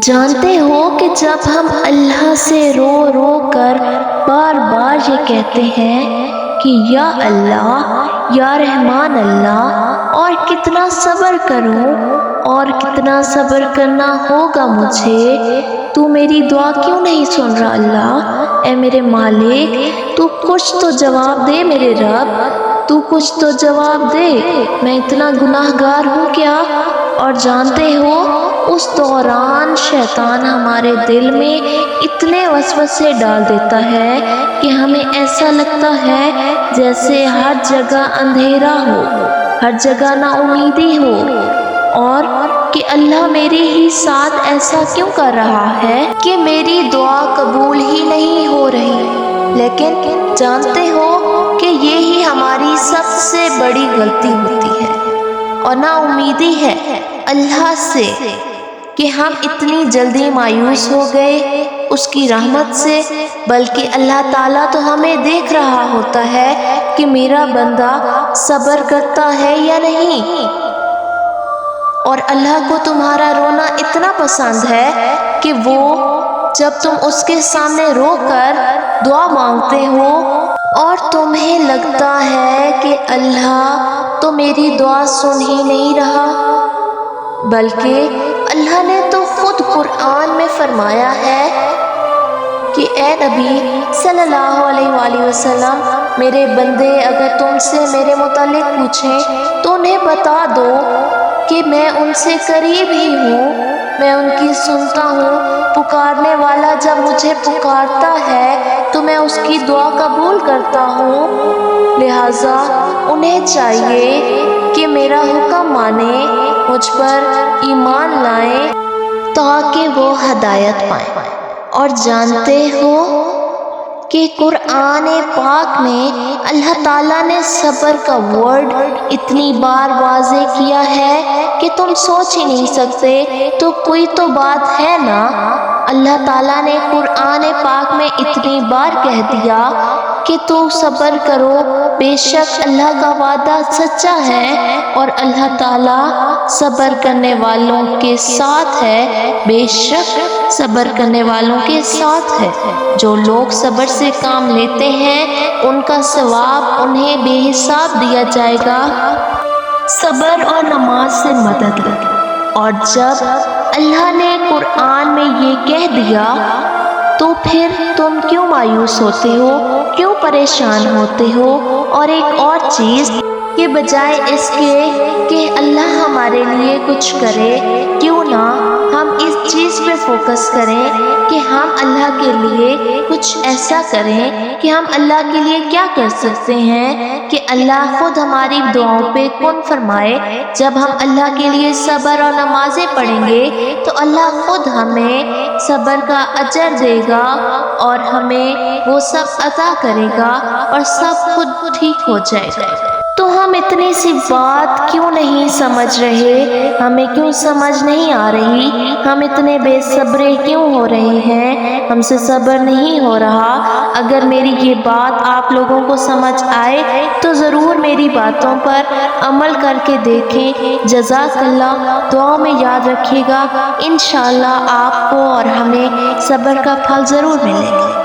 جانتے ہو کہ جب ہم اللہ سے رو رو کر بار بار یہ کہتے ہیں کہ یا اللہ یا رحمان اللہ، اور کتنا صبر کروں اور کتنا صبر کرنا ہوگا مجھے، تو میری دعا کیوں نہیں سن رہا اللہ؟ اے میرے مالک، تو کچھ تو جواب دے میرے رب، تو کچھ تو جواب دے، میں اتنا گناہ گار ہوں کیا؟ اور جانتے ہو اس دوران شیطان ہمارے دل میں اتنے وسوسے ڈال دیتا ہے کہ ہمیں ایسا لگتا ہے جیسے ہر جگہ اندھیرا ہو، ہر جگہ نا امیدی ہو، اور کہ اللہ میرے ہی ساتھ ایسا کیوں کر رہا ہے کہ میری دعا قبول ہی نہیں ہو رہی۔ لیکن جانتے ہو کہ یہی ہماری سب سے بڑی غلطی ہوتی ہے اور نا امیدی ہے اللہ سے، کہ ہم اتنی جلدی مایوس ہو گئے اس کی رحمت سے، بلکہ اللہ تعالیٰ تو ہمیں دیکھ رہا ہوتا ہے کہ میرا بندہ صبر کرتا ہے یا نہیں۔ اور اللہ کو تمہارا رونا اتنا پسند ہے کہ وہ جب تم اس کے سامنے رو کر دعا مانگتے ہو اور تمہیں لگتا ہے کہ اللہ تو میری دعا سن ہی نہیں رہا، بلکہ اللہ نے تو خود قرآن میں فرمایا ہے کہ اے نبی صلی اللہ علیہ وآلہ وسلم، میرے بندے اگر تم سے میرے متعلق پوچھیں تو انہیں بتا دو کہ میں ان سے قریب ہی ہوں، میں ان کی سنتا ہوں، پکارنے والا جب مجھے پکارتا ہے تو میں اس کی دعا قبول کرتا ہوں۔ لہٰذا انہیں چاہیے کہ میرا حکم مانیں، مجھ پر ایمان لائیں تاکہ وہ ہدایت پائیں۔ اور جانتے ہو کہ قرآن پاک میں اللہ تعالیٰ نے صبر کا ورڈ اتنی بار واضح کیا ہے کہ تم سوچ ہی نہیں سکتے، تو کوئی تو بات ہے نا۔ اللہ تعالیٰ نے قرآن پاک میں اتنی بار کہہ دیا کہ تو صبر کرو، بے شک اللہ کا وعدہ سچا ہے اور اللہ تعالیٰ صبر کرنے والوں کے ساتھ ہے، بے شک صبر کرنے والوں کے ساتھ ہے۔ جو لوگ صبر سے کام لیتے ہیں ان کا ثواب انہیں بے حساب دیا جائے گا۔ صبر اور نماز سے مدد لے۔ اور جب اللہ نے قرآن میں یہ کہہ دیا تو پھر تم کیوں مایوس ہوتے ہو، کیوں پریشان ہوتے ہو؟ اور ایک اور چیز کہ بجائے اس کے کہ اللہ ہمارے لیے کچھ کرے، کیوں نہ ہم اس چیز پہ فوکس کریں کہ ہم اللہ کے لیے کچھ ایسا کریں کہ ہم اللہ کے لیے کیا کر سکتے ہیں کہ اللہ خود ہماری دعاؤں پہ کن فرمائے۔ جب ہم اللہ کے لیے صبر اور نمازیں پڑھیں گے تو اللہ خود ہمیں صبر کا اجر دے گا اور ہمیں وہ سب عطا کرے گا اور سب خود ٹھیک ہو جائے گا۔ تو ہم اتنی سی بات کیوں نہیں سمجھ رہے؟ ہمیں کیوں سمجھ نہیں آ رہی؟ ہم اتنے بے صبرے کیوں ہو رہے ہیں؟ ہم سے صبر نہیں ہو رہا۔ اگر میری یہ بات آپ لوگوں کو سمجھ آئے تو ضرور میری باتوں پر عمل کر کے دیکھیں۔ جزاک اللہ، دعا میں یاد رکھیے گا، انشاءاللہ آپ کو اور ہمیں صبر کا پھل ضرور ملے گا۔